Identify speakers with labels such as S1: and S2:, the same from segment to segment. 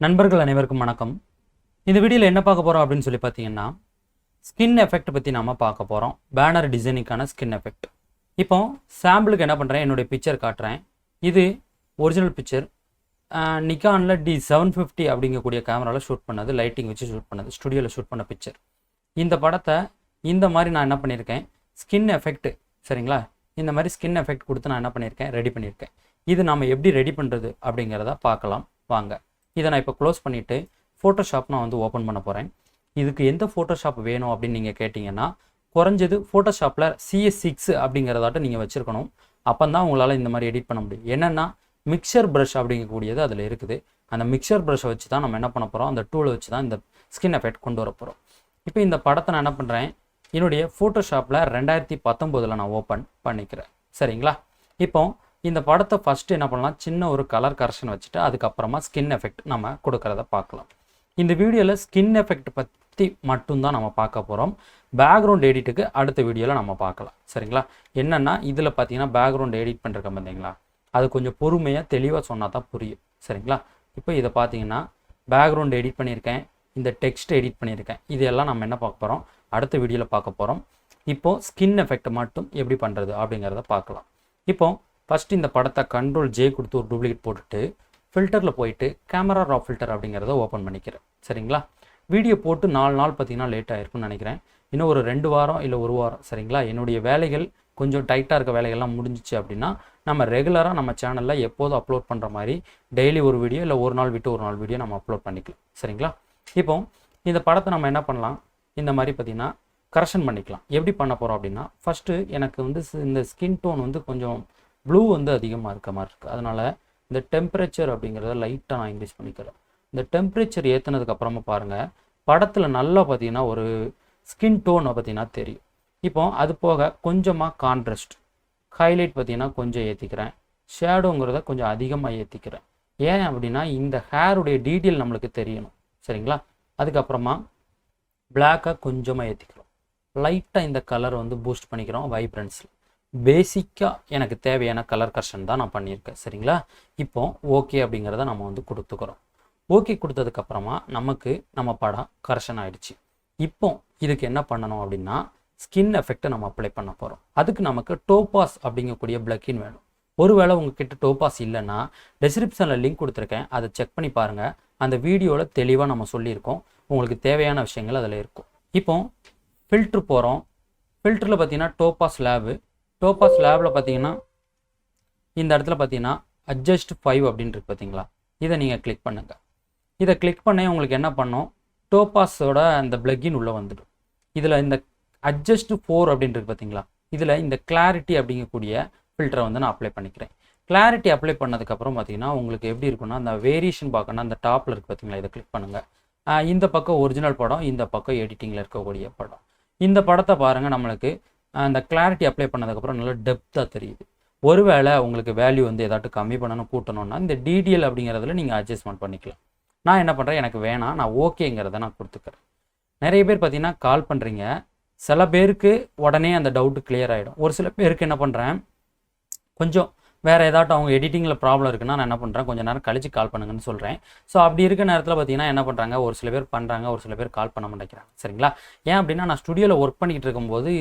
S1: நண்பர்கள் அனைவருக்கும் வணக்கம். இந்த வீடியோவில் என்ன பார்க்க போகிறோம் அப்படின்னு சொல்லி பார்த்தீங்கன்னா, ஸ்கின் எஃபெக்ட் பற்றி நம்ம பார்க்க போகிறோம். பேனர் டிசைனிங்கான ஸ்கின் எஃபெக்ட். இப்போ சாம்பிளுக்கு என்ன பண்ணுறேன், என்னுடைய பிக்சர் காட்டுறேன். இது ஒரிஜினல் பிக்சர். நிக்கானில் D750 அப்படிங்கக்கூடிய கேமராவில் ஷூட் பண்ணது, லைட்டிங் வச்சு ஷூட் பண்ணது, ஸ்டுடியோவில் ஷூட் பண்ண பிக்சர். இந்த படத்தை இந்த மாதிரி நான் என்ன பண்ணியிருக்கேன், ஸ்கின் எஃபெக்ட், சரிங்களா, இந்த மாதிரி ஸ்கின் எஃபெக்ட் கொடுத்து நான் என்ன பண்ணியிருக்கேன், ரெடி பண்ணியிருக்கேன். இது நம்ம எப்படி ரெடி பண்ணுறது அப்படிங்கிறத பார்க்கலாம் வாங்க. இதை நான் இப்போ க்ளோஸ் பண்ணிவிட்டு ஃபோட்டோஷாப் நான் வந்து ஓப்பன் பண்ண போகிறேன். இதுக்கு எந்த ஃபோட்டோஷாப் வேணும் அப்படின்னு நீங்கள் கேட்டிங்கன்னா, குறைஞ்சது ஃபோட்டோஷாப்பில் CS6 அப்படிங்கிறதாட்ட நீங்கள் வச்சுருக்கணும். அப்போ தான் உங்களால் இந்த மாதிரி எடிட் பண்ண முடியும். என்னென்னா மிக்சர் ப்ரஷ் அப்படிங்கக்கூடியது அதில் இருக்குது. அந்த மிக்சர் ப்ரஷ்ஷை வச்சு தான் நம்ம என்ன பண்ண போகிறோம், அந்த டூலை வச்சு தான் இந்த ஸ்கின் எஃபெக்ட் கொண்டு வர போகிறோம். இப்போ இந்த படத்தை நான் என்ன பண்ணுறேன், என்னுடைய ஃபோட்டோஷாப்பில் 2019 நான் ஓப்பன் பண்ணிக்கிறேன். சரிங்களா? இப்போ இந்த படத்தை ஃபஸ்ட்டு என்ன பண்ணலாம், சின்ன ஒரு கலர் கரெக்ஷன் வச்சுட்டு அதுக்கப்புறமா ஸ்கின் எஃபெக்ட் நம்ம கொடுக்குறத பார்க்கலாம். இந்த வீடியோவில் ஸ்கின் எஃபெக்ட் பற்றி மட்டும்தான் நம்ம பார்க்க போகிறோம். பேக்ரவுண்ட் எடிட்டுக்கு அடுத்த வீடியோவில் நம்ம பார்க்கலாம். சரிங்களா? என்னென்னா இதில் பார்த்தீங்கன்னா பேக்ரவுண்ட் எடிட் பண்ணுறக்க பார்த்தீங்களா, அது கொஞ்சம் பொறுமையாக தெளிவாக சொன்னால் தான் புரியும். சரிங்களா? இப்போ இதை பார்த்தீங்கன்னா பேக்ரவுண்ட் எடிட் பண்ணியிருக்கேன், இந்த டெக்ஸ்ட் எடிட் பண்ணியிருக்கேன். இதெல்லாம் நம்ம என்ன பார்க்க போகிறோம், அடுத்த வீடியோவில் பார்க்க போகிறோம். இப்போது ஸ்கின் எஃபெக்ட் மட்டும் எப்படி பண்ணுறது அப்படிங்கிறத பார்க்கலாம். இப்போது ஃபஸ்ட்டு இந்த படத்தை Ctrl+J கொடுத்து ஒரு டூப்ளிகேட் போட்டுட்டு ஃபில்டரில் போயிட்டு கேமரா ரா ஃபில்டர் அப்படிங்கிறத ஓப்பன் பண்ணிக்கிறேன். சரிங்களா? வீடியோ போட்டு 4 நாள் பார்த்தீங்கன்னா லேட் ஆகிருக்குன்னு நினைக்கிறேன். இன்னும் ஒரு 2 வாரம் இல்லை 1 வாரம். சரிங்களா? என்னுடைய வேலைகள் கொஞ்சம் டைட்டாக இருக்க வேலைகள்லாம் முடிஞ்சிச்சு அப்படின்னா நம்ம ரெகுலராக நம்ம சேனலில் எப்போதும் அப்லோட் பண்ணுற மாதிரி டெய்லி ஒரு வீடியோ இல்லை ஒரு நாள் விட்டு ஒரு நாள் வீடியோ நம்ம அப்லோட் பண்ணிக்கலாம். சரிங்களா? இப்போ இந்த படத்தை நம்ம என்ன பண்ணலாம், இந்த மாதிரி பார்த்திங்கன்னா கரெக்ஷன் பண்ணிக்கலாம். எப்படி பண்ண போகிறோம் அப்படின்னா, ஃபஸ்ட்டு எனக்கு வந்து இந்த ஸ்கின் டோன் வந்து கொஞ்சம் ப்ளூ வந்து அதிகமாக இருக்க மாதிரி இருக்குது. அதனால் இந்த டெம்பரேச்சர் அப்படிங்கிறத லைட்டாக நான் இன்க்ரீஸ் பண்ணிக்கிறேன். இந்த டெம்பரேச்சர் ஏற்றுனதுக்கு அப்புறமா பாருங்கள், படத்தில் நல்லா பார்த்தீங்கன்னா ஒரு ஸ்கின் டோனை பார்த்தீங்கன்னா தெரியும். இப்போ அது போக கொஞ்சமாக கான்ட்ராஸ்ட் ஹைலைட் பார்த்தீங்கன்னா கொஞ்சம் ஏற்றிக்கிறேன். ஷேடோங்கிறத கொஞ்சம் அதிகமாக ஏற்றிக்கிறேன். ஏன் அப்படின்னா இந்த ஹேருடைய டீட்டெயில் நம்மளுக்கு தெரியணும். சரிங்களா? அதுக்கப்புறமா பிளாக்காக கொஞ்சமாக ஏற்றிக்கிறோம். லைட்டாக இந்த கலர் வந்து பூஸ்ட் பண்ணிக்கிறோம் வைப்ரன்ஸில். பேசிக்காக எனக்கு தேவையான கலர் கரெக்ஷன் தான் நான் பண்ணியிருக்கேன். சரிங்களா? இப்போ ஓகே அப்படிங்கிறத நம்ம வந்து கொடுத்துக்கிறோம். ஓகே கொடுத்ததுக்கப்புறமா நமக்கு நம்ம படம் கரெக்ஷன் ஆகிடுச்சு. இப்போ இதுக்கு என்ன பண்ணணும் அப்படின்னா, ஸ்கின் எஃபெக்டை நம்ம அப்ளை பண்ண போகிறோம். அதுக்கு நமக்கு டோபாஸ் அப்படிங்கக்கூடிய பிளக்கின் வேணும். ஒருவேளை உங்ககிட்ட டோபாஸ் இல்லைன்னா டெஸ்கிரிப்ஷனில் லிங்க் கொடுத்துருக்கேன், அதை செக் பண்ணி பாருங்கள். அந்த வீடியோவில் தெளிவாக நம்ம சொல்லியிருக்கோம். உங்களுக்கு தேவையான விஷயங்கள் அதில் இருக்கும். இப்போ ஃபில்ட்ரு போகிறோம். ஃபில்டரில் பார்த்தீங்கன்னா டோபாஸ் லேபில் பார்த்தீங்கன்னா இந்த இடத்துல பார்த்தீங்கன்னா அட்ஜஸ்ட் 5 அப்படின்ட்டு பார்த்தீங்களா, இதை நீங்கள் கிளிக் பண்ணுங்கள். இதை கிளிக் பண்ணி உங்களுக்கு என்ன பண்ணோம், டோபாஸோட அந்த பிளக்கின் உள்ளே வந்துடும். இதில் இந்த அட்ஜஸ்ட் 4 அப்படின்ட்டு பார்த்தீங்களா, இதில் இந்த கிளாரிட்டி அப்படிங்கக்கூடிய ஃபில்டரை வந்து நான் அப்ளை பண்ணிக்கிறேன். கிளாரிட்டி அப்ளை பண்ணதுக்கப்புறம் பார்த்தீங்கன்னா உங்களுக்கு எப்படி இருக்குன்னா, அந்த வேரியேஷன் பார்க்கணும், அந்த டாப்பில் இருக்குது பார்த்தீங்களா, இதை கிளிக் பண்ணுங்கள். இந்த பக்கம் ஒரிஜினல் படம், இந்த பக்கம் எடிட்டிங்கில் இருக்கக்கூடிய படம். இந்த படத்தை பாருங்கள், நம்மளுக்கு அந்த கிளாரிட்டி அப்ளை பண்ணதுக்கப்புறம் நல்லா டெப்த்தாக தெரியுது. ஒருவேளை உங்களுக்கு வேல்யூ வந்து ஏதாட்டும் கம்மி பண்ணணும் கூட்டணும்னா இந்த டிடிஎல் அப்படிங்கிறதுல நீங்கள் அட்ஜஸ்ட்மெண்ட் பண்ணிக்கலாம். நான் என்ன பண்ணுறேன், எனக்கு வேணாம், நான் ஓகேங்கிறத நான் கொடுத்துக்கிறேன். நிறைய பேர் பார்த்தீங்கன்னா கால் பண்ணுறீங்க. சில பேருக்கு உடனே அந்த டவுட்டு கிளியர் ஆகிடும். ஒரு சில பேருக்கு என்ன பண்ணுறேன், கொஞ்சம் வேறு ஏதாட்டும் அவங்க எடிட்டிங்கில் ப்ராப்ளம் இருக்குன்னா நான் என்ன பண்ணுறேன், கொஞ்சம் நேரம் கழிச்சு கால் பண்ணுங்கன்னு சொல்கிறேன். ஸோ அப்படி இருக்க நேரத்தில் பார்த்தீங்கன்னா என்ன பண்ணுறாங்க, ஒரு சில பேர் பண்ணுறாங்க, ஒரு சில பேர் கால் பண்ண மாட்டேங்கிறாங்க. சரிங்களா? ஏன் அப்படின்னா நான் ஸ்டுடியோவில் ஒர்க் பண்ணிக்கிட்டு இருக்கும்போது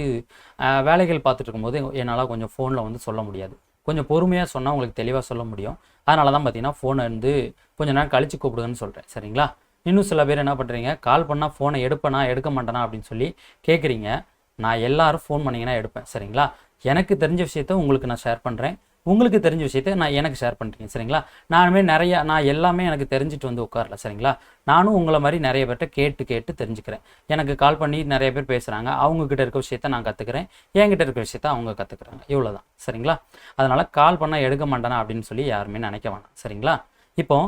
S1: வேலைகள் பார்த்துட்டு இருக்கும்போது என்னால் கொஞ்சம் ஃபோனில் வந்து சொல்ல முடியாது. கொஞ்சம் பொறுமையாக சொன்னால் உங்களுக்கு தெளிவாக சொல்ல முடியும். அதனால தான் பார்த்தீங்கன்னா ஃபோனை வந்து கொஞ்சம் நேரம் கழிச்சு கூப்பிடுங்கன்னு சொல்கிறேன். சரிங்களா? இன்னும் சில பேர் என்ன பண்ணுறீங்க, கால் பண்ணால் ஃபோனை எடுப்பேனா எடுக்க மாட்டேனா அப்படின்னு சொல்லி கேட்குறீங்க. நான் எல்லாரும் ஃபோன் பண்ணிங்கன்னா எடுப்பேன். சரிங்களா? எனக்கு தெரிஞ்ச விஷயத்த உங்களுக்கு நான் ஷேர் பண்ணுறேன், உங்களுக்கு தெரிஞ்ச விஷயத்த நான் எனக்கு ஷேர் பண்ணுறீங்க. சரிங்களா? நான் எல்லாமே எனக்கு தெரிஞ்சுட்டு வந்து உட்காரல. சரிங்களா? நானும் உங்களை மாதிரி நிறைய பேர்கிட்ட கேட்டு தெரிஞ்சுக்கிறேன். எனக்கு கால் பண்ணி நிறைய பேர் பேசுகிறாங்க, அவங்கக்கிட்ட இருக்க விஷயத்த நான் கற்றுக்கிறேன், என்கிட்ட இருக்க விஷயத்த அவங்க கற்றுக்குறாங்க. இவ்வளோ தான். சரிங்களா? அதனால் கால் பண்ணால் எடுக்க மாட்டேனா அப்படின்னு சொல்லி யாருமே நினைக்க வேணாம். சரிங்களா? இப்போ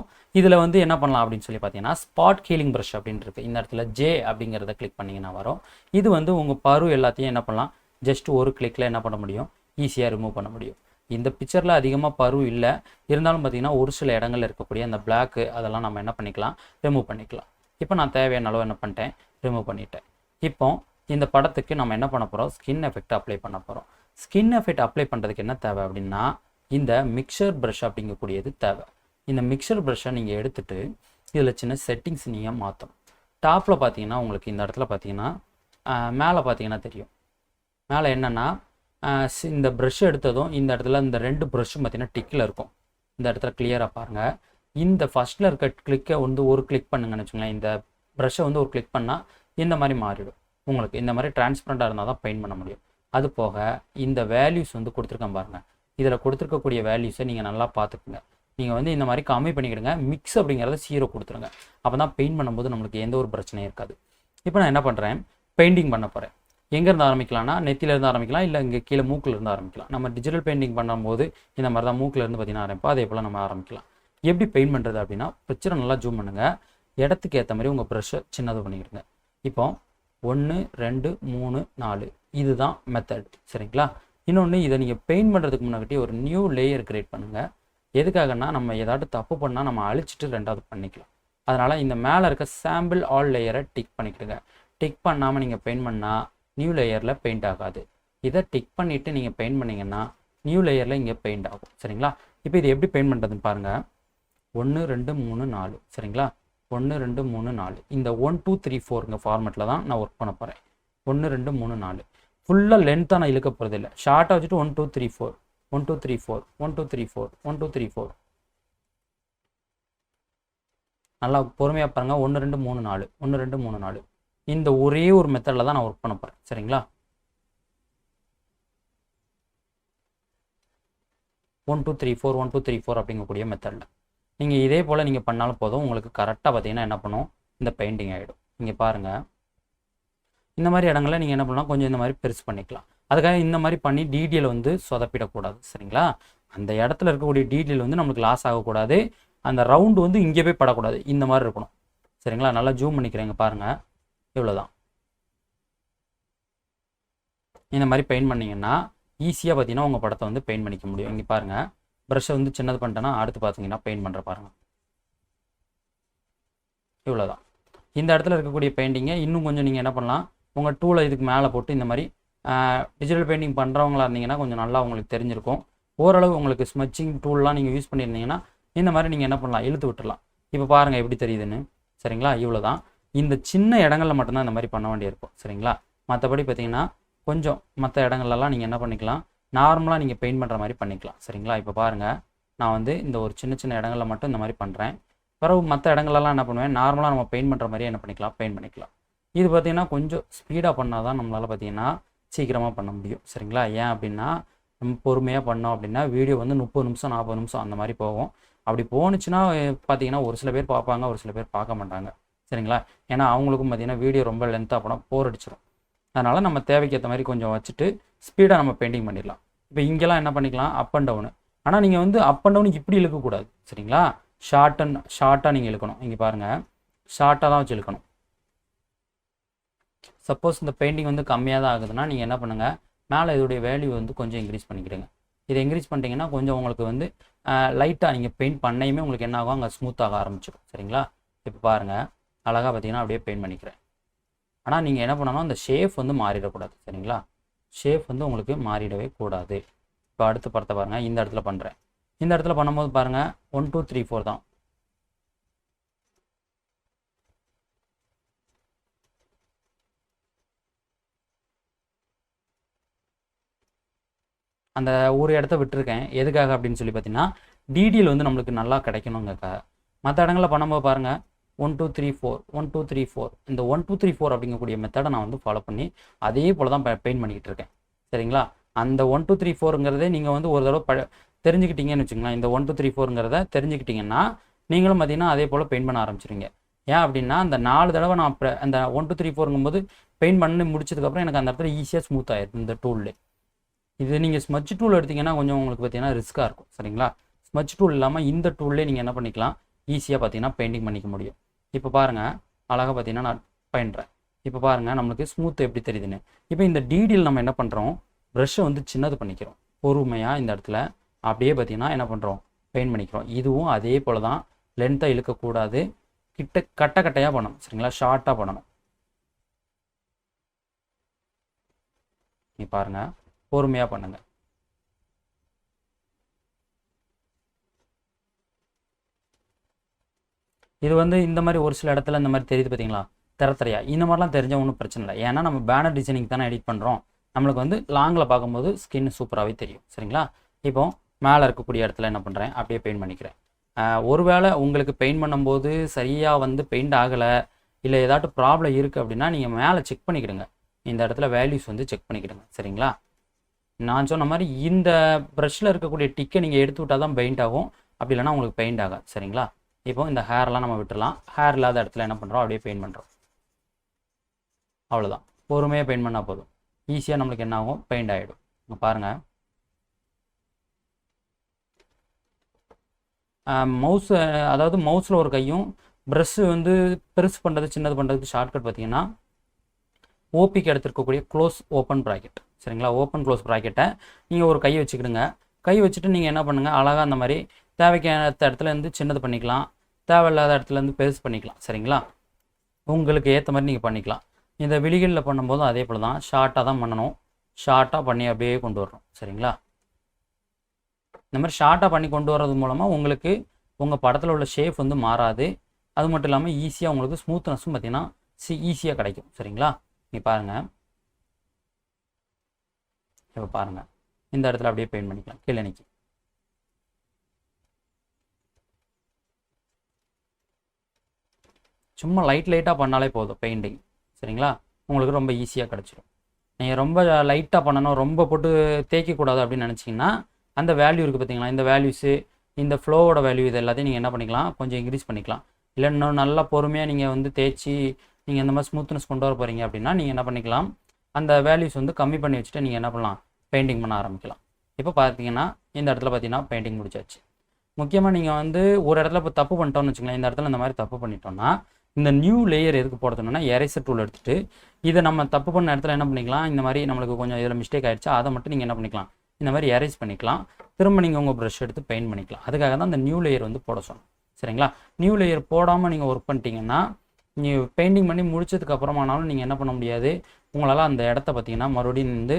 S1: இதில் வந்து என்ன பண்ணலாம் அப்படின்னு சொல்லி பார்த்தீங்கன்னா, ஸ்பாட் ஹீலிங் ப்ரஷ் அப்படின்னு இருக்குது. இந்த இடத்துல ஜே அப்படிங்கிறத கிளிக் பண்ணிங்கன்னா வரும். இது வந்து உங்கள் பரு எல்லாத்தையும் என்ன பண்ணலாம், ஜஸ்ட் ஒரு கிளிக்கில் என்ன பண்ண முடியும், ஈஸியாக ரிமூவ் பண்ண முடியும். இந்த பிக்சரில் அதிகமாக பரு இல்லை, இருந்தாலும் பார்த்தீங்கன்னா ஒரு சில இடங்களில் இருக்கக்கூடிய அந்த பிளாக்கு அதெல்லாம் நம்ம என்ன பண்ணிக்கலாம், ரிமூவ் பண்ணிக்கலாம். இப்போ நான் தேவையான அளவு என்ன பண்ணிட்டேன், ரிமூவ் பண்ணிட்டேன். இப்போ இந்த படத்துக்கு நம்ம என்ன பண்ண போகிறோம், ஸ்கின் எஃபெக்ட் அப்ளை பண்ண போகிறோம். ஸ்கின் எஃபெக்ட் அப்ளை பண்ணுறதுக்கு என்ன தேவை அப்படின்னா, இந்த மிக்சர் ப்ரஷ் அப்படிங்கக்கூடியது தேவை. இந்த மிக்சர் ப்ரஷ்ஷை நீங்கள் எடுத்துகிட்டு இதில் சின்ன செட்டிங்ஸ் நீங்கள் மாற்றணும். டாப்பில் பார்த்தீங்கன்னா உங்களுக்கு இந்த இடத்துல பார்த்தீங்கன்னா மேலே பார்த்தீங்கன்னா தெரியும். மேலே என்னென்னா இந்த ப்ரஷ் எடுத்ததும் இந்த இடத்துல இந்த 2 ப்ரஷ்ஷும் பார்த்தீங்கன்னா டிக்கில் இருக்கும். இந்த இடத்துல கிளியராக பாருங்கள். இந்த ஃபஸ்ட்டில் இருக்க கிளிக்கை வந்து ஒரு கிளிக் பண்ணுங்கன்னு வச்சுங்களேன். இந்த ப்ரஷ்ஷை வந்து ஒரு கிளிக் பண்ணால் இந்த மாதிரி மாறிடும். உங்களுக்கு இந்த மாதிரி டிரான்ஸ்பரண்ட்டாக இருந்தால் தான் பெயிண்ட் பண்ண முடியும். அது போக இந்த வேல்யூஸ் வந்து கொடுத்துருக்கேன் பாருங்கள். இதில் கொடுத்துருக்கக்கூடிய வேல்யூஸை நீங்கள் நல்லா பார்த்துக்குங்க. நீங்கள் வந்து இந்த மாதிரி கம்மி பண்ணிக்கிடுங்க. மிக்ஸ் அப்படிங்கிறத 0 கொடுத்துருங்க. அப்போ தான் பெயிண்ட் பண்ணும்போது நம்மளுக்கு எந்த ஒரு பிரச்சனையும் இருக்காது. இப்போ நான் என்ன பண்ணுறேன், பெயிண்டிங் பண்ண போகிறேன். எங்கேருந்து ஆரம்பிக்கலாம்னா நெத்தியிலேருந்து ஆரம்பிக்கலாம், இல்லை இங்கே கீழே மூக்கிலேருந்து ஆரம்பிக்கலாம். நம்ம டிஜிட்டல் பெயிண்டிங் பண்ணும்போது இந்த மாதிரி தான் மூக்கிலேருந்து பார்த்தீங்கன்னா ஆரம்பிப்போம். அதே போல் நம்ம ஆரம்பிக்கலாம். எப்படி பெயிண்ட் பண்ணுறது அப்படின்னா, பிக்சரை நல்லா ஜூம் பண்ணுங்கள். இடத்துக்கு ஏற்ற மாதிரி உங்கள் ப்ரஷ்ஷை சின்னது பண்ணிக்கிடுங்க. இப்போ 1 2 3 4 இதுதான் மெத்தட், சரிங்களா? இன்னொன்று, இதை நீங்கள் பெயிண்ட் பண்ணுறதுக்கு முன்னாடி ஒரு நியூ லேயர் கிரியேட் பண்ணுங்கள். எதுக்காகனா நம்ம ஏதாவது தப்பு பண்ணால் நம்ம அழிச்சிட்டு 2வது பண்ணிக்கலாம். அதனால் இந்த மேலே இருக்க சாம்பிள் ஆல் லேயரை டிக் பண்ணிக்கிடுங்க. டிக் பண்ணாமல் நீங்கள் பெயிண்ட் பண்ணால் நியூ லேயரில் பெயிண்ட் ஆகாது. இதை டிக் பண்ணிவிட்டு நீங்கள் பெயிண்ட் பண்ணிங்கன்னா நியூ லேயரில் இங்கே பெயிண்ட் ஆகும், சரிங்களா? இப்போ இது எப்படி பெயிண்ட் பண்ணுறதுன்னு பாருங்கள். 1 2 3 4 சரிங்களா? 1 2 3 4 இந்த 1 2 3 4 ஃபார்மெட்டில் தான் நான் ஒர்க் பண்ண போகிறேன். 1 2 3 4 ஃபுல்லாக லென்த்தாக நான் இழுக்க போகிறது இல்லை. ஷார்ட்டாக வச்சுட்டு 1 2 3 4 1 2 3 4 1 2 3 4 1 2 3 4 நல்லா பொறுமையாக பாருங்கள். 1 2 3 4 1 2 3 4 இந்த ஒரே ஒரு மெத்தடில் தான் நான் ஒர்க் பண்ண போகிறேன், சரிங்களா? 1 2 3 4 1 2 3 4 அப்படிங்கக்கூடிய மெத்தடில் நீங்கள் இதே போல் நீங்கள் பண்ணாலும் போதும். உங்களுக்கு கரெக்டாக பார்த்தீங்கன்னா என்ன பண்ணும், இந்த பெயிண்டிங் ஆகிடும். நீங்கள் பாருங்கள், இந்த மாதிரி இடங்களில் நீங்கள் என்ன பண்ணலாம், கொஞ்சம் இந்த மாதிரி பெருசு பண்ணிக்கலாம். அதுக்காக இந்த மாதிரி பண்ணி டீட்டெயில் வந்து சொதப்பிடக்கூடாது, சரிங்களா? அந்த இடத்துல இருக்கக்கூடிய டீட்டெயில் வந்து நம்மளுக்கு லாஸ் ஆகக்கூடாது. அந்த ரவுண்டு வந்து இங்கே போய் படக்கூடாது. இந்த மாதிரி இருக்கணும், சரிங்களா? நல்லா ஜூம் பண்ணிக்கிறேங்க பாருங்கள். இவ்வளோதான். இந்த மாதிரி பெயிண்ட் பண்ணிங்கன்னா ஈஸியாக பார்த்தீங்கன்னா உங்கள் படத்தை வந்து பெயிண்ட் பண்ணிக்க முடியும். இங்கே பாருங்கள், ப்ரஷ்ஷை வந்து சின்னது பண்ணிட்டேன்னா அடுத்து பார்த்தீங்கன்னா பெயிண்ட் பண்ணுற பாருங்கள். இவ்வளோதான். இந்த இடத்துல இருக்கக்கூடிய பெயிண்டிங்கை இன்னும் கொஞ்சம் நீங்கள் என்ன பண்ணலாம், உங்கள் டூலை இதுக்கு மேலே போட்டு இந்த மாதிரி டிஜிட்டல் பெயிண்டிங் பண்ணுறவங்களா இருந்தீங்கன்னா கொஞ்சம் நல்லா உங்களுக்கு தெரிஞ்சிருக்கும். ஓரளவு உங்களுக்கு ஸ்மச்சிங் டூல்லாம் நீங்கள் யூஸ் பண்ணியிருந்தீங்கன்னா இந்த மாதிரி நீங்கள் என்ன பண்ணலாம், இழுத்து விட்டுடலாம். இப்போ பாருங்கள் எப்படி தெரியுதுன்னு, சரிங்களா? இவ்வளோதான். இந்த சின்ன இடங்களில் மட்டும்தான் இந்த மாதிரி பண்ண வேண்டியிருக்கும், சரிங்களா? மற்றபடி பார்த்தீங்கன்னா கொஞ்சம் மற்ற இடங்கள்லாம் நீங்கள் என்ன பண்ணிக்கலாம், நார்மலாக நீங்கள் பெயிண்ட் பண்ணுற மாதிரி பண்ணிக்கலாம், சரிங்களா? இப்போ பாருங்கள், நான் வந்து இந்த ஒரு சின்ன சின்ன இடங்களில் மட்டும் இந்த மாதிரி பண்ணுறேன். பிறகு மற்ற இடங்கள்லாம் என்ன பண்ணுவேன், நார்மலாக நம்ம பெயிண்ட் பண்ணுற மாதிரியே என்ன பண்ணிக்கலாம், பெயிண்ட் பண்ணிக்கலாம். இது பார்த்திங்கன்னா கொஞ்சம் ஸ்பீடாக பண்ணால் தான் நம்மளால் பார்த்திங்கன்னா சீக்கிரமாக பண்ண முடியும், சரிங்களா? ஏன் அப்படின்னா நம்ம பொறுமையாக பண்ணோம் அப்படின்னா வீடியோ வந்து 30 நிமிஷம் 40 நிமிஷம் அந்த மாதிரி போகும். அப்படி போணுச்சுன்னா பார்த்தீங்கன்னா ஒரு சில பேர் பார்ப்பாங்க, ஒரு சில பேர் பார்க்க மாட்டாங்க, சரிங்களா? ஏன்னா அவங்களுக்கும் பார்த்திங்கன்னா வீடியோ ரொம்ப லென்த்தாக போனால் போர் அடிச்சிடும். அதனால் நம்ம தேவைக்கு ஏற்ற மாதிரி கொஞ்சம் வச்சுட்டு ஸ்பீடாக நம்ம பெயிண்டிங் பண்ணிடலாம். இப்போ இங்கெல்லாம் என்ன பண்ணிக்கலாம், அப் அண்ட் டவுனு. ஆனால் நீங்கள் வந்து அப் அண்ட் டவுனுக்கு இப்படி இழுக்கக்கூடாது, சரிங்களா? ஷார்ட்டாக நீங்கள் இழுக்கணும். இங்கே பாருங்கள், ஷார்ட்டாக தான் வச்சு இழுக்கணும். சப்போஸ் இந்த பெயிண்டிங் வந்து கம்மியாக தான் ஆகுதுன்னா நீங்கள் என்ன பண்ணுங்கள், மேலே இதோடைய வேல்யூ வந்து கொஞ்சம் இன்க்ரீஸ் பண்ணிக்கிடுங்க. இதை இன்க்ரீஸ் பண்ணிட்டீங்கன்னா கொஞ்சம் உங்களுக்கு வந்து லைட்டாக நீங்கள் பெயிண்ட் பண்ணையுமே உங்களுக்கு என்ன ஆகும், அங்கே ஸ்மூத்தாக ஆரம்பிச்சிடும், சரிங்களா? இப்போ பாருங்கள், அழகாக பார்த்தீங்கன்னா அப்படியே பெயிண்ட் பண்ணிக்கிறேன். ஆனால் நீங்கள் என்ன பண்ணணும், அந்த ஷேப் வந்து மாறிடக்கூடாது, சரிங்களா? ஷேப் வந்து உங்களுக்கு மாறிடவே கூடாது. இப்போ அடுத்த படத்தை பாருங்கள், இந்த இடத்துல பண்ணுறேன். இந்த இடத்துல பண்ணும்போது பாருங்கள் 1 2 3 4 தான். அந்த ஒரு இடத்த விட்டுருக்கேன். எதுக்காக அப்படின்னு சொல்லி பார்த்தீங்கன்னா டீட்டெயில் வந்து நம்மளுக்கு நல்லா கிடைக்கணுங்கக்கா. மற்ற இடங்களில் பண்ணும்போது பாருங்கள் 1 2 3 4 1 2 3 4 இந்த 1 2 3 4 அப்படிங்கக்கூடிய மெத்தடை நான் வந்து ஃபாலோ பண்ணி அதே போல் தான் பெயிண்ட் பண்ணிக்கிட்டு இருக்கேன், சரிங்களா? அந்த 1 2 3 4ங்கிறதே நீங்கள் வந்து ஒரு தடவை தெரிஞ்சுக்கிட்டீங்கன்னு வச்சுங்களேன். இந்த 1 2 3 4ங்கிறத தெரிஞ்சுக்கிட்டிங்கன்னா நீங்களும் பார்த்தீங்கன்னா அதே போல் பெயிண்ட் பண்ண ஆரம்பிச்சிருங்க. ஏன் அப்படின்னா அந்த 4 தடவை நான் அந்த 1 2 3 4ங்கும்போது பெயிண்ட் பண்ணி முடிச்சதுக்கப்புறம் எனக்கு அந்த இடத்துல ஈஸியாக ஸ்மூத் ஆயிடுது இந்த டூல்லே. இது நீங்கள் ஸ்மட்ச் டூல் எடுத்திங்கன்னா கொஞ்சம் உங்களுக்கு பார்த்தீங்கன்னா ரிஸ்க்காக இருக்கும், சரிங்களா? ஸ்மட்ச் டூல் இல்லாமல் இந்த டூல்லே நீங்கள் என்ன பண்ணிக்கலாம், ஈஸியாக பார்த்தீங்கன்னா பெயிண்டிங் பண்ணிக்க முடியும். இப்போ பாருங்கள், அழகாக பார்த்தீங்கன்னா நான் பண்ணுறேன். இப்போ பாருங்கள் நம்மளுக்கு ஸ்மூத் எப்படி தெரியுதுன்னு. இப்போ இந்த டீடெயில் நம்ம என்ன பண்ணுறோம், ப்ரஷ்ஷை வந்து சின்னது பண்ணிக்கிறோம். பொறுமையாக இந்த இடத்துல அப்படியே பார்த்தீங்கன்னா என்ன பண்ணுறோம், பெயிண்ட் பண்ணிக்கிறோம். இதுவும் அதே போல் தான், லென்த்தாக இழுக்கக்கூடாது, கட்டையாக பண்ணணும், சரிங்களா? ஷார்ட்டாக பண்ணணும். நீ பாருங்கள், பொறுமையாக பண்ணுங்க. இது வந்து இந்த மாதிரி ஒரு சில இடத்துல இந்த மாதிரி தெரியுது பார்த்தீங்களா, திரையா இந்த மாதிரிலாம் தெரிஞ்சால் ஒன்றும் பிரச்சனை இல்லை. ஏன்னா நம்ம பேனர் டிசைனிங் தானே எடிட் பண்ணுறோம். நம்மளுக்கு வந்து லாங்கில் பார்க்கும்போது ஸ்கின் சூப்பராகவே தெரியும். சரிங்களா? இப்போ மேலே இருக்கக்கூடிய இடத்துல என்ன பண்ணுறேன், அப்படியே பெயிண்ட் பண்ணிக்கிறேன். ஒருவேளை உங்களுக்கு பெயிண்ட் பண்ணும்போது சரியாக வந்து பெயிண்ட் ஆகலை, இல்லை ஏதாட்டும் ப்ராப்ளம் இருக்குது அப்படின்னா நீங்கள் மேலே செக் பண்ணிக்கிடுங்க. இந்த இடத்துல வேல்யூஸ் வந்து செக் பண்ணிக்கிடுங்க. சரிங்களா? நான் சொன்ன மாதிரி இந்த ப்ரஷ்ஷில் இருக்கக்கூடிய டிக்கை நீங்கள் எடுத்து விட்டால் தான் பெயிண்ட் ஆகும், அப்படி இல்லைனா உங்களுக்கு பெயிண்ட் ஆகாது. சரிங்களா? இப்போ இந்த ஹேர்லாம் நம்ம விட்டுடலாம். ஹேர் இல்லாத இடத்துல என்ன பண்ணுறோம், அப்படியே பெயிண்ட் பண்ணுறோம். அவ்வளோதான். பொறுமையாக பெயிண்ட் பண்ணால் போதும். ஈஸியாக நம்மளுக்கு என்ன ஆகும், பெயிண்ட் ஆகிடும். இங்கே பாருங்கள், மவுஸ், அதாவது மவுஸில் ஒரு கையும் ப்ரஷ்ஷு வந்து பெருசு பண்ணுறது சின்னது பண்ணுறதுக்கு ஷார்ட்கட் பார்த்தீங்கன்னா ஓபிக்கு எடுத்துருக்கக்கூடிய க்ளோஸ் ஓப்பன் ப்ராக்கெட். சரிங்களா? ஓப்பன் க்ளோஸ் ப்ராக்கெட்டை நீங்கள் ஒரு கை வச்சுக்கிடுங்க. கை வச்சுட்டு நீங்கள் என்ன பண்ணுங்கள், அழகாக அந்த மாதிரி தேவைக்கான இடத்துலேருந்து சின்னது பண்ணிக்கலாம், தேவையில்லாத இடத்துலேருந்து பெருசு பண்ணிக்கலாம். சரிங்களா? உங்களுக்கு ஏற்ற மாதிரி நீங்கள் பண்ணிக்கலாம். இந்த விழிகளில் பண்ணும்போதும் அதே போல் தான், ஷார்ட்டாக தான் பண்ணணும். ஷார்ட்டாக பண்ணி அப்படியே கொண்டு வரணும். சரிங்களா? இந்த மாதிரி ஷார்ட்டாக பண்ணி கொண்டு வர்றது மூலமாக உங்களுக்கு உங்கள் படத்தில் உள்ள ஷேப் வந்து மாறாது. அது மட்டும் இல்லாமல் ஈஸியாக உங்களுக்கு ஸ்மூத்னஸும் பார்த்தீங்கன்னா ஈஸியாக கிடைக்கும். சரிங்களா? நீ பாருங்கள், இப்போ பாருங்கள், இந்த இடத்துல அப்படியே பெயிண்ட் பண்ணிக்கலாம். கீழே நிற்கி சும்மா லைட்டாக பண்ணாலே போதும் பெயிண்டிங். சரிங்களா? உங்களுக்கு ரொம்ப ஈஸியாக கிடச்சிடும். நீங்கள் ரொம்ப லைட்டாக பண்ணணும், ரொம்ப போட்டு தேய்க்கக்கூடாது அப்படின்னு நினச்சிங்கன்னா அந்த வேல்யூ இருக்குது பார்த்தீங்களா, இந்த வேல்யூஸு, இந்த ஃப்ளோவோட வேல்யூ, இது எல்லாத்தையும் நீங்கள் என்ன பண்ணிக்கலாம், கொஞ்சம் இன்க்ரீஸ் பண்ணிக்கலாம். இல்லை இன்னும் நல்லா பொறுமையாக நீங்கள் வந்து தேய்ச்சி நீங்கள் இந்த மாதிரி ஸ்மூத்னஸ் கொண்டு வர போகிறீங்க அப்படின்னா நீங்கள் என்ன பண்ணிக்கலாம், அந்த வேல்யூஸ் வந்து கம்மி பண்ணி வச்சுட்டு நீங்கள் என்ன பண்ணலாம், பெயிண்டிங் பண்ண ஆரம்பிக்கலாம். இப்போ பார்த்தீங்கன்னா இந்த இடத்துல பார்த்தீங்கன்னா பெயிண்டிங் முடிச்சாச்சு. முக்கியமாக நீங்கள் வந்து ஒரு இடத்துல இப்போ தப்பு பண்ணிட்டோம்னு வச்சுக்கலாம், இந்த இடத்துல இந்த மாதிரி தப்பு பண்ணிட்டோம்னா இந்த நியூ லேயர் எதுக்கு போடுறதுன்னா எரேசர் டூல் எடுத்துகிட்டு இதை நம்ம தப்பு பண்ண இடத்துல என்ன பண்ணிக்கலாம், இந்த மாதிரி நம்மளுக்கு கொஞ்சம் இதில் மிஸ்டேக் ஆகிடுச்சு, அதை மட்டும் நீங்கள் என்ன பண்ணிக்கலாம், இந்த மாதிரி எரேஸ் பண்ணிக்கலாம். திரும்ப நீங்கள் உங்கள் ப்ரஷ் எடுத்து பெயிண்ட் பண்ணிக்கலாம். அதுக்காக தான் அந்த நியூ லேயர் வந்து போட சொன்னோம். சரிங்களா? நியூ லேயர் போடாமல் நீங்கள் ஒர்க் பண்ணிட்டீங்கன்னா நீங்கள் பெயிண்டிங் பண்ணி முடிச்சதுக்கு அப்புறமானாலும் நீங்கள் என்ன பண்ண முடியாது, உங்களால் அந்த இடத்த பார்த்தீங்கன்னா மறுபடியும் வந்து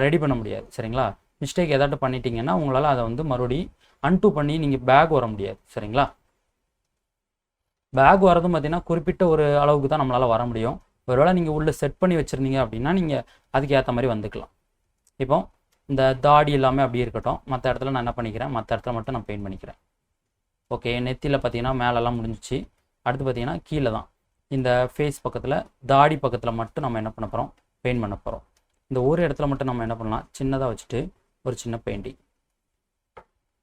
S1: ரெடி பண்ண முடியாது. சரிங்களா? மிஸ்டேக் ஏதாட்டும் பண்ணிட்டீங்கன்னா உங்களால் அதை வந்து மறுபடியும் அன்டூ பண்ணி நீங்கள் பேக் வர முடியாது. சரிங்களா? பேக் வரதும் பார்த்தீங்கன்னா குறிப்பிட்ட ஒரு அளவுக்கு தான் நம்மளால் வர முடியும். ஒருவேளை நீங்கள் உள்ளே செட் பண்ணி வச்சுருந்தீங்க அப்படின்னா நீங்கள் அதுக்கு ஏற்ற மாதிரி வந்துக்கலாம். இப்போ இந்த தாடி எல்லாமே அப்படியே இருக்கட்டும், மற்ற இடத்துல நான் என்ன பண்ணிக்கிறேன், மற்ற இடத்துல மட்டும் நான் பெயிண்ட் பண்ணிக்கிறேன். ஓகே, நெத்தியில் பார்த்தீங்கன்னா மேலெல்லாம் முடிஞ்சிச்சு. அடுத்து பார்த்தீங்கன்னா கீழே தான் இந்த ஃபேஸ் பக்கத்தில், தாடி பக்கத்தில் மட்டும் நம்ம என்ன பண்ண போகிறோம், பெயிண்ட் பண்ண போகிறோம். இந்த ஒரு இடத்துல மட்டும் நம்ம என்ன பண்ணலாம், சின்னதாக வச்சுட்டு ஒரு சின்ன பெயிண்டிங்,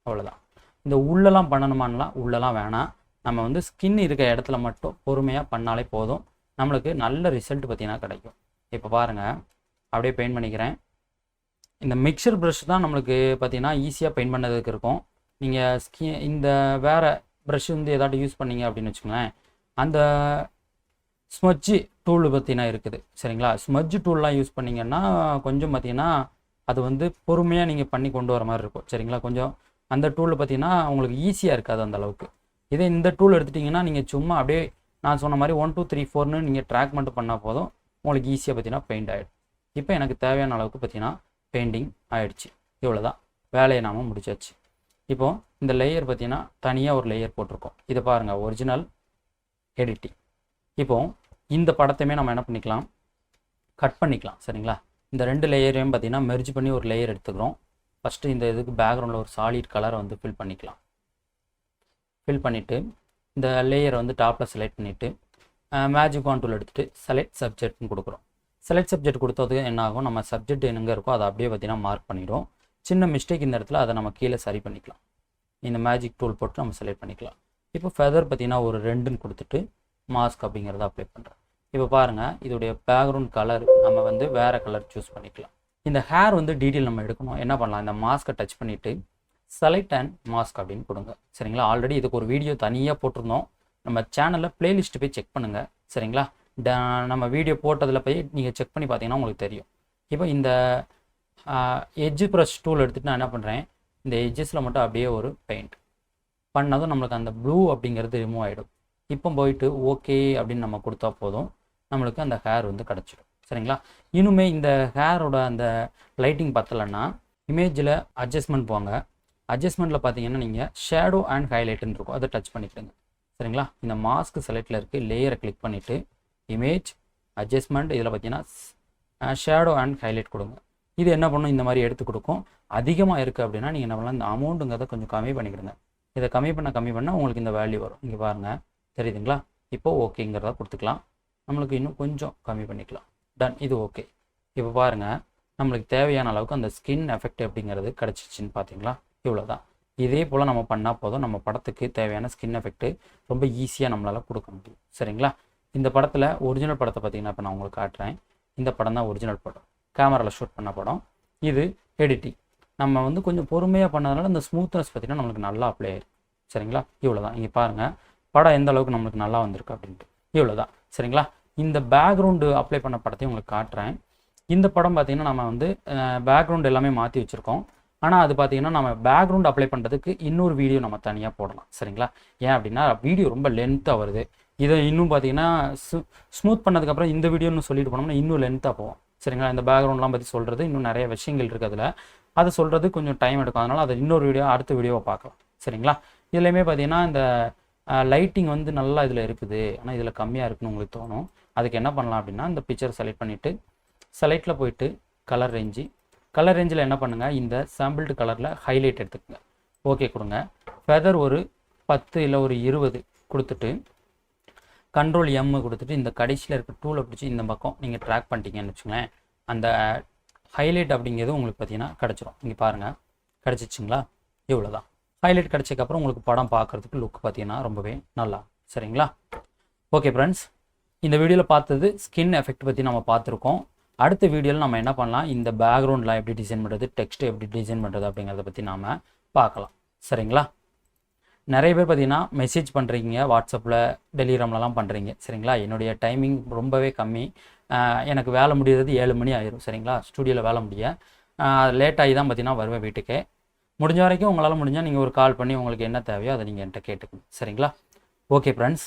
S1: அவ்வளோதான். இந்த உள்ளெல்லாம் பண்ணணுமான்லாம் உள்ளெல்லாம் வேணாம். நம்ம வந்து ஸ்கின் இருக்க இடத்துல மட்டும் பொறுமையாக பண்ணாலே போதும், நம்மளுக்கு நல்ல ரிசல்ட் பார்த்தீங்கன்னா கிடைக்கும். இப்போ பாருங்கள், அப்படியே பெயிண்ட் பண்ணிக்கிறேன். இந்த மிக்சர் ப்ரஷ் தான் நம்மளுக்கு பார்த்தீங்கன்னா ஈஸியாக பெயிண்ட் பண்ணதுக்கு இருக்கும். நீங்கள் இந்த வேறு ப்ரஷ் வந்து ஏதாட்டும் யூஸ் பண்ணீங்க அப்படின்னு வச்சுக்கோங்களேன், அந்த ஸ்மட்ஜு டூல் பார்த்தீங்கன்னா இருக்குது. சரிங்களா? ஸ்மட்ஜு டூல்லாம் யூஸ் பண்ணிங்கன்னா கொஞ்சம் பார்த்தீங்கன்னா அது வந்து பொறுமையாக நீங்கள் பண்ணி கொண்டு வர மாதிரி இருக்கும். சரிங்களா? கொஞ்சம் அந்த டூலில் பார்த்தீங்கன்னா உங்களுக்கு ஈஸியாக இருக்காது அந்த அளவுக்கு. இதே இந்த டூல் எடுத்துட்டிங்கன்னா நீங்கள் சும்மா அப்படியே நான் சொன்ன மாதிரி 1 2 3 4ன்னு நீங்கள் ட்ராக் மட்டும் பண்ணால் போதும், உங்களுக்கு ஈஸியாக பார்த்தீங்கன்னா பெயிண்ட் ஆகிடும். இப்போ எனக்கு தேவையான அளவுக்கு பார்த்தீங்கன்னா பெயிண்டிங் ஆகிடுச்சு. இவ்வளோ தான், வேலையை நாம் முடிச்சாச்சு. இப்போது இந்த லேயர் பார்த்தீங்கன்னா தனியாக ஒரு லேயர் போட்டிருக்கோம். இதை பாருங்கள், ஒரிஜினல் எடிட்டிங். இப்போது இந்த படத்தையுமே நம்ம என்ன பண்ணிக்கலாம், கட் பண்ணிக்கலாம். சரிங்களா? இந்த 2 லேயரையும் பார்த்தீங்கன்னா மெர்ஜ் பண்ணி ஒரு லேயர் எடுத்துக்கிறோம். ஃபஸ்ட்டு இந்த இதுக்கு பேக்ரவுண்டில் ஒரு சாலிட் கலரை வந்து ஃபில் பண்ணிக்கலாம். ஃபில் பண்ணிவிட்டு இந்த லேயரை வந்து டாப்பில் செலக்ட் பண்ணிவிட்டு மேஜிக் வான் டூல் எடுத்துகிட்டு செலக்ட் சப்ஜெக்ட்னு கொடுக்குறோம். செலக்ட் சப்ஜெக்ட் கொடுத்ததுக்கு என்ன ஆகும், நம்ம சப்ஜெக்ட் எங்கே இருக்கோ அதை அப்படியே பார்த்தீங்கன்னா மார்க் பண்ணிவிடும். சின்ன மிஸ்டேக் இந்த இடத்துல அதை நம்ம கீழே சரி பண்ணிக்கலாம். இந்த மேஜிக் டூல் போட்டு நம்ம செலக்ட் பண்ணிக்கலாம். இப்போ ஃபெதர் பார்த்தீங்கன்னா ஒரு 2ன்னு கொடுத்துட்டு மாஸ்க் அப்படிங்கிறத அப்ளை பண்ணுறேன். இப்போ பாருங்கள், இதோடைய பேக்ரவுண்ட் கலர் நம்ம வந்து வேறு கலர் சூஸ் பண்ணிக்கலாம். இந்த ஹேர் வந்து டீட்டெயில் நம்ம எடுக்கணும், என்ன பண்ணலாம், இந்த மாஸ்க்கை டச் பண்ணிவிட்டு செலக்ட் அண்ட் மாஸ்க் அப்படின்னு கொடுங்க. சரிங்களா? ஆல்ரெடி இதுக்கு ஒரு வீடியோ தனியாக போட்டிருந்தோம், நம்ம சேனலில் ப்ளேலிஸ்ட்டு போய் செக் பண்ணுங்கள். சரிங்களா? நம்ம வீடியோ போட்டதில் போய் நீங்கள் செக் பண்ணி பார்த்தீங்கன்னா உங்களுக்கு தெரியும். இப்போ இந்த எட்ஜ் ப்ரஷ் டூல் எடுத்துகிட்டு நான் என்ன பண்ணுறேன், இந்த எட்ஜஸில் மட்டும் அப்படியே ஒரு பெயிண்ட் பண்ணதும் நம்மளுக்கு அந்த ப்ளூ அப்படிங்கிறது ரிமூவ் ஆகிடும். இப்போ போயிட்டு ஓகே அப்படின்னு நம்ம கொடுத்தா போதும், நம்மளுக்கு அந்த ஹேர் வந்து கிடச்சிடும். சரிங்களா? இன்னுமே இந்த ஹேரோட அந்த லைட்டிங் பத்தலைன்னா இமேஜில் அட்ஜஸ்ட்மெண்ட் போங்க. அட்ஜஸ்ட்மெண்ட்டில் பார்த்தீங்கன்னா நீங்கள் ஷேடோ அண்ட் ஹைலைட்டுன்னு இருக்கும், அதை டச் பண்ணிக்கிடுங்க. சரிங்களா. இந்த மாஸ்க் செலக்டில் இருக்குது, லேயரை கிளிக் பண்ணிவிட்டு இமேஜ் அட்ஜஸ்ட்மெண்ட் இதில் பார்த்தீங்கன்னா ஷேடோ அண்ட் ஹைலைட் கொடுங்க. இது என்ன பண்ணும், இந்த மாதிரி எடுத்து கொடுக்கும். அதிகமாக இருக்குது அப்படின்னா நீங்கள் என்ன பண்ணலாம், இந்த அமௌண்ட்டுங்கிறத கொஞ்சம் கம்மி பண்ணிக்கிடுங்க. இதை கம்மி பண்ண உங்களுக்கு இந்த வேல்யூ வரும். இங்கே பாருங்கள், தெரியுதுங்களா. இப்போ ஓகேங்கிறத கொடுத்துக்கலாம். நம்மளுக்கு இன்னும் கொஞ்சம் கம்மி பண்ணிக்கலாம். டன், இது ஓகே. இப்போ பாருங்கள், நம்மளுக்கு தேவையான அளவுக்கு அந்த ஸ்கின் எஃபெக்ட் அப்படிங்கிறது கிடச்சிச்சின்னு பார்த்தீங்களா. இவ்வளோ தான். இதே போல் நம்ம பண்ணால் போதும், நம்ம படத்துக்கு தேவையான ஸ்கின் எஃபெக்ட்டு ரொம்ப ஈஸியாக நம்மளால் கொடுக்க முடியும். சரிங்களா. இந்த படத்தில் ஒரிஜினல் படத்தை பார்த்தீங்கன்னா இப்போ நான் உங்களுக்கு காட்டுறேன். இந்த படம் தான் ஒரிஜினல் படம், கேமராவில் ஷூட் பண்ண படம். இது எடிட்டிங். நம்ம வந்து கொஞ்சம் பொறுமையாக பண்ணதுனால இந்த ஸ்மூத்னஸ் பார்த்தீங்கன்னா நம்மளுக்கு நல்லா அப்ளை ஆயிருக்கு. சரிங்களா. இவ்வளோ தான். இங்கே பாருங்கள் படம் எந்த அளவுக்கு நம்மளுக்கு நல்லா வந்திருக்கு அப்படின்ட்டு. இவ்வளோ தான். சரிங்களா. இந்த பேக்ரவுண்டு அப்ளை பண்ண படத்தையும் உங்களுக்கு காட்டுறேன். இந்த படம் பார்த்திங்கன்னா நம்ம வந்து பேக்ரவுண்ட் எல்லாமே மாற்றி வச்சுருக்கோம். ஆனால் அது பார்த்திங்கன்னா நம்ம பேக்ரவுண்ட் அப்ளை பண்ணுறதுக்கு இன்னொரு வீடியோ நம்ம தனியாக போடலாம். சரிங்களா. ஏன் அப்படின்னா வீடியோ ரொம்ப லென்த்தாக வருது. இதை இன்னும் பார்த்திங்கன்னா ஸ்மூத் பண்ணதுக்கப்புறம் இந்த வீடியோன்னு சொல்லிட்டு போனோம்னா இன்னும் லென்த்தாக போவோம். சரிங்களா. இந்த பேக்ரவுண்ட்லாம் பற்றி சொல்கிறது இன்னும் நிறைய விஷயங்கள் இருக்குது அதில். அதை சொல்கிறது கொஞ்சம் டைம் எடுக்கும். அதனால் அதை இன்னொரு வீடியோ அடுத்த வீடியோவை பார்க்கலாம். சரிங்களா. இதுலேயுமே பார்த்திங்கன்னா இந்த லைட்டிங் வந்து நல்லா இதில் இருக்குது, ஆனால் இதில் கம்மியாக இருக்குன்னு உங்களுக்கு தோணும். அதுக்கு என்ன பண்ணலாம் அப்படின்னா இந்த பிக்சர் செலக்ட் பண்ணிவிட்டு செலக்டில் போயிட்டு கலர் ரேஞ்சில் என்ன பண்ணுங்கள், இந்த சாம்பிள்டு கலரில் ஹைலைட் எடுத்துக்கோங்க. ஓகே கொடுங்க. ஃபெதர் ஒரு 10 இல்லை ஒரு 20 கொடுத்துட்டு கண்ட்ரோல் எம் கொடுத்துட்டு இந்த கடைசியில் இருக்க டூலை பிடிச்சி இந்த பக்கம் நீங்கள் ட்ராக் பண்ணிட்டீங்கன்னு வச்சுங்களேன், அந்த ஹைலைட் அப்படிங்கிறது உங்களுக்கு பார்த்தீங்கன்னா கிடச்சிரும். இங்கே பாருங்கள், கிடச்சிச்சிங்களா. இவ்வளோ தான். ஹைலைட் கிடச்சதுக்கப்புறம் உங்களுக்கு படம் பார்க்குறதுக்கு லுக் பார்த்தீங்கன்னா ரொம்பவே நல்லா. சரிங்களா. ஓகே ஃப்ரெண்ட்ஸ், இந்த வீடியோவில் பார்த்தது ஸ்கின் எஃபெக்ட் பற்றி நம்ம பார்த்துருக்கோம். அடுத்த வீடியோவில் நம்ம என்ன பண்ணலாம், இந்த பேக்ரவுண்டில் எப்படி டிசைன் பண்ணுறது, டெக்ஸ்ட் எப்படி டிசைன் பண்ணுறது அப்படிங்கிறத பற்றி நாம் பார்க்கலாம். சரிங்களா. நிறைய பேர் பார்த்தீங்கன்னா மெசேஜ் பண்ணுறீங்க, வாட்ஸ்அப்பில் டெலிகிராம்லலாம் பண்ணுறீங்க. சரிங்களா. என்னுடைய டைமிங் ரொம்பவே கம்மி. எனக்கு வேலை முடியறது 7 மணி ஆயிரும். சரிங்களா. ஸ்டூடியோவில் வேலை முடிய லேட் ஆகி தான் பார்த்தீங்கன்னா வருவேன் வீட்டுக்கு. முடிஞ்ச வரைக்கும் உங்களால் முடிஞ்சால் நீங்கள் ஒரு கால் பண்ணி உங்களுக்கு என்ன தேவையோ அதை நீங்கள் என்கிட்ட கேட்டுக்கணும். சரிங்களா. Okay friends.